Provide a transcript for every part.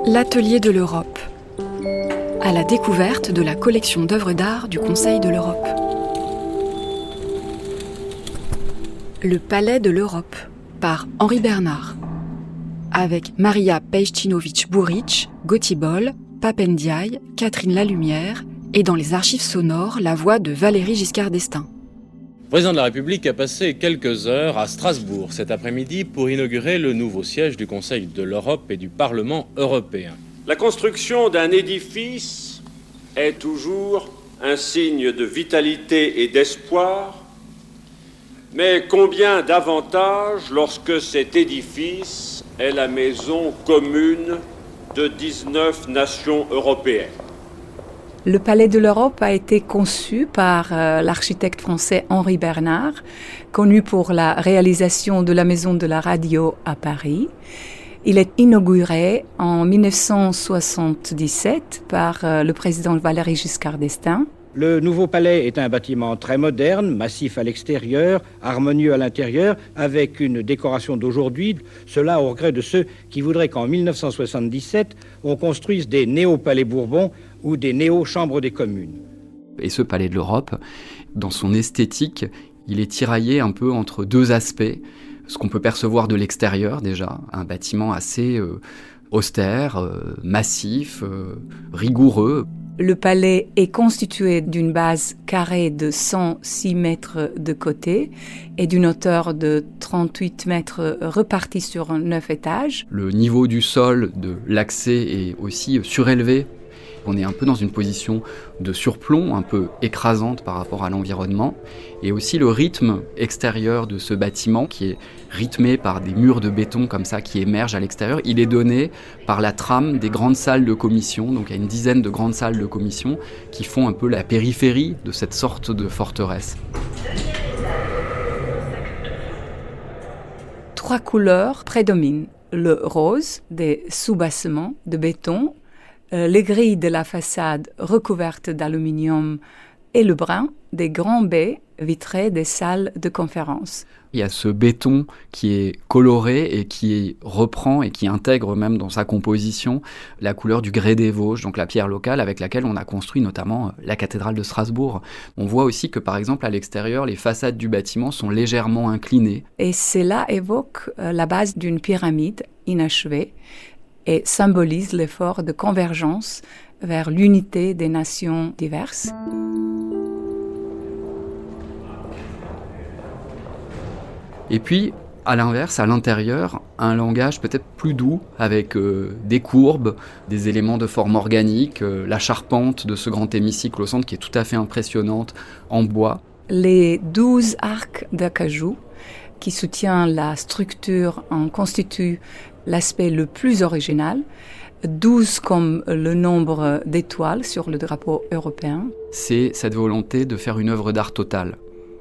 L'Atelier de l'Europe, à la découverte de la collection d'œuvres d'art du Conseil de l'Europe. Le Palais de l'Europe, par Henri Bernard, avec Maria Pejcinovic-Buric, Gotti Boll, Pape Ndiaye, Catherine Lalumière et dans les archives sonores, la voix de Valéry Giscard d'Estaing. Le président de la République a passé quelques heures à Strasbourg cet après-midi pour inaugurer le nouveau siège du Conseil de l'Europe et du Parlement européen. La construction d'un édifice est toujours un signe de vitalité et d'espoir, mais combien davantage lorsque cet édifice est la maison commune de 19 nations européennes. Le Palais de l'Europe a été conçu par l'architecte français Henri Bernard, connu pour la réalisation de la Maison de la Radio à Paris. Il est inauguré en 1977 par le président Valéry Giscard d'Estaing. Le nouveau palais est un bâtiment très moderne, massif à l'extérieur, harmonieux à l'intérieur, avec une décoration d'aujourd'hui. Cela au regret de ceux qui voudraient qu'en 1977, on construise des néo-palais Bourbon ou des néo-chambres des communes. Et ce palais de l'Europe, dans son esthétique, il est tiraillé un peu entre deux aspects. Ce qu'on peut percevoir de l'extérieur déjà, un bâtiment assez austère, massif, rigoureux. Le palais est constitué d'une base carrée de 106 mètres de côté et d'une hauteur de 38 mètres repartie sur 9 étages. Le niveau du sol de l'accès est aussi surélevé. On est un peu dans une position de surplomb, un peu écrasante par rapport à l'environnement. Et aussi le rythme extérieur de ce bâtiment, qui est rythmé par des murs de béton comme ça qui émergent à l'extérieur, il est donné par la trame des grandes salles de commission. Donc il y a une dizaine de grandes salles de commission qui font un peu la périphérie de cette sorte de forteresse. 3 couleurs prédominent. Le rose, des sous-bassements de béton, les grilles de la façade recouvertes d'aluminium et le brun des grands baies vitrées des salles de conférence. Il y a ce béton qui est coloré et qui reprend et qui intègre même dans sa composition la couleur du grès des Vosges, donc la pierre locale avec laquelle on a construit notamment la cathédrale de Strasbourg. On voit aussi que par exemple à l'extérieur, les façades du bâtiment sont légèrement inclinées. Et cela évoque la base d'une pyramide inachevée et symbolise l'effort de convergence vers l'unité des nations diverses. Et puis, à l'inverse, à l'intérieur, un langage peut-être plus doux, avec des courbes, des éléments de forme organique, la charpente de ce grand hémicycle au centre qui est tout à fait impressionnante, en bois. Les 12 arcs d'acajou qui soutient la structure en constituent l'aspect le plus original, 12 comme le nombre d'étoiles sur le drapeau européen. C'est cette volonté de faire une œuvre d'art totale.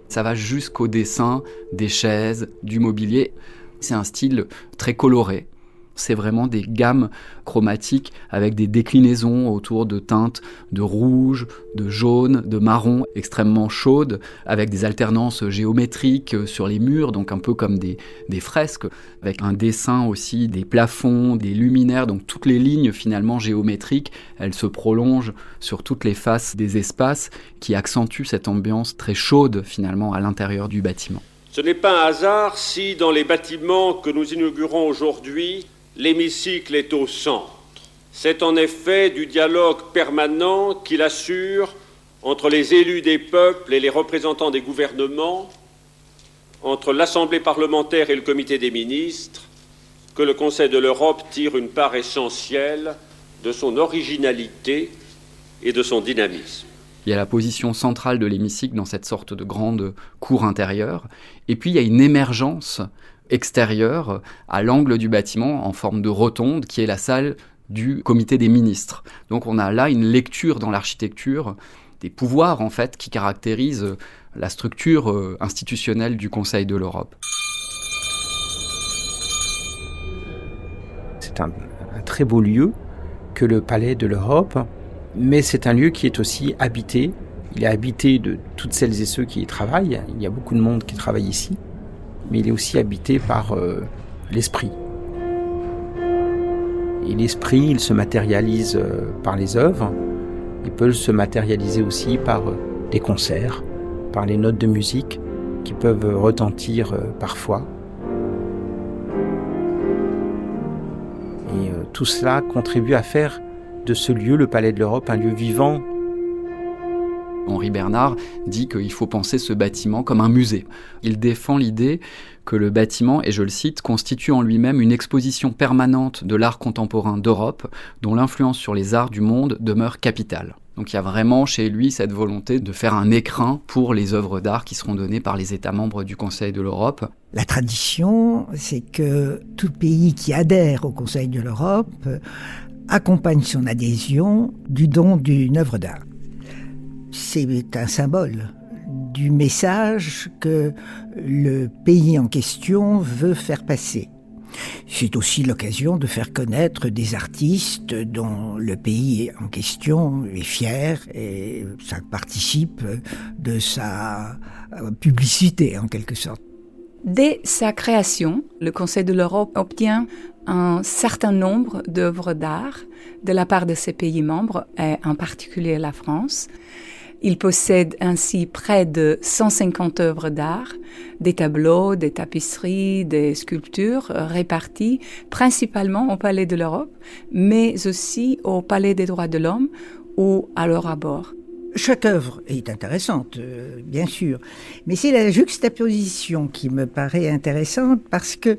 Ça va jusqu'au dessin des chaises, du mobilier. C'est un style très coloré. C'est vraiment des gammes chromatiques avec des déclinaisons autour de teintes de rouge, de jaune, de marron extrêmement chaudes, avec des alternances géométriques sur les murs, donc un peu comme des fresques, avec un dessin aussi des plafonds, des luminaires, donc toutes les lignes finalement géométriques, elles se prolongent sur toutes les faces des espaces qui accentuent cette ambiance très chaude finalement à l'intérieur du bâtiment. Ce n'est pas un hasard si dans les bâtiments que nous inaugurons aujourd'hui, l'hémicycle est au centre. C'est en effet du dialogue permanent qu'il assure entre les élus des peuples et les représentants des gouvernements, entre l'Assemblée parlementaire et le Comité des ministres, que le Conseil de l'Europe tire une part essentielle de son originalité et de son dynamisme. Il y a la position centrale de l'hémicycle dans cette sorte de grande cour intérieure, et puis il y a une émergence extérieure à l'angle du bâtiment en forme de rotonde qui est la salle du comité des ministres. Donc on a là une lecture dans l'architecture des pouvoirs en fait qui caractérisent la structure institutionnelle du Conseil de l'Europe. C'est un très beau lieu que le Palais de l'Europe, mais c'est un lieu qui est aussi habité. Il est habité de toutes celles et ceux qui y travaillent. Il y a beaucoup de monde qui travaille ici. Mais il est aussi habité par l'esprit. Et l'esprit, il se matérialise par les œuvres. Il peut se matérialiser aussi par des concerts, par les notes de musique qui peuvent retentir parfois. Et tout cela contribue à faire de ce lieu, le Palais de l'Europe, un lieu vivant. Henri Bernard dit qu'il faut penser ce bâtiment comme un musée. Il défend l'idée que le bâtiment, et je le cite, constitue en lui-même une exposition permanente de l'art contemporain d'Europe, dont l'influence sur les arts du monde demeure capitale. Donc il y a vraiment chez lui cette volonté de faire un écrin pour les œuvres d'art qui seront données par les États membres du Conseil de l'Europe. La tradition, c'est que tout pays qui adhère au Conseil de l'Europe accompagne son adhésion du don d'une œuvre d'art. C'est un symbole du message que le pays en question veut faire passer. C'est aussi l'occasion de faire connaître des artistes dont le pays en question est fier et ça participe de sa publicité en quelque sorte. Dès sa création, le Conseil de l'Europe obtient un certain nombre d'œuvres d'art de la part de ses pays membres, et en particulier la France. Il possède ainsi près de 150 œuvres d'art, des tableaux, des tapisseries, des sculptures réparties principalement au Palais de l'Europe, mais aussi au Palais des droits de l'homme ou à leur abord. Chaque œuvre est intéressante, bien sûr, mais c'est la juxtaposition qui me paraît intéressante parce que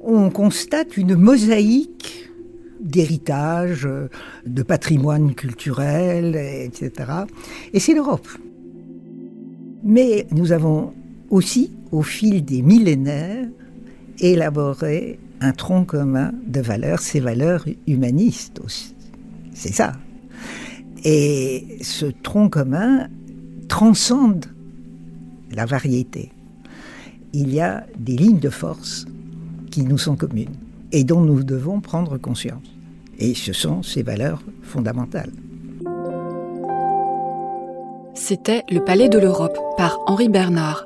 on constate une mosaïque d'héritage, de patrimoine culturel, etc. Et c'est l'Europe. Mais nous avons aussi, au fil des millénaires, élaboré un tronc commun de valeurs, ces valeurs humanistes aussi. C'est ça. Et ce tronc commun transcende la variété. Il y a des lignes de force qui nous sont communes et dont nous devons prendre conscience. Et ce sont ces valeurs fondamentales. C'était Le Palais de l'Europe par Henri Bernard.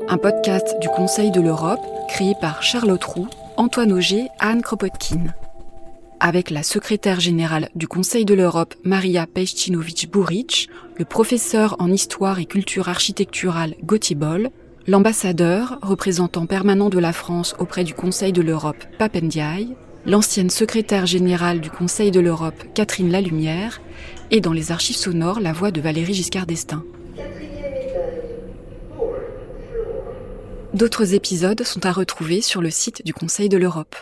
Un podcast du Conseil de l'Europe créé par Charlotte Roux, Antoine Auger, Anne Kropotkin. Avec la secrétaire générale du Conseil de l'Europe, Maria Pejcinovic-Buric, le professeur en histoire et culture architecturale Gauthier Boll, l'ambassadeur, représentant permanent de la France auprès du Conseil de l'Europe, Pape Ndiaye, l'ancienne secrétaire générale du Conseil de l'Europe, Catherine Lalumière, et dans les archives sonores, la voix de Valéry Giscard d'Estaing. D'autres épisodes sont à retrouver sur le site du Conseil de l'Europe.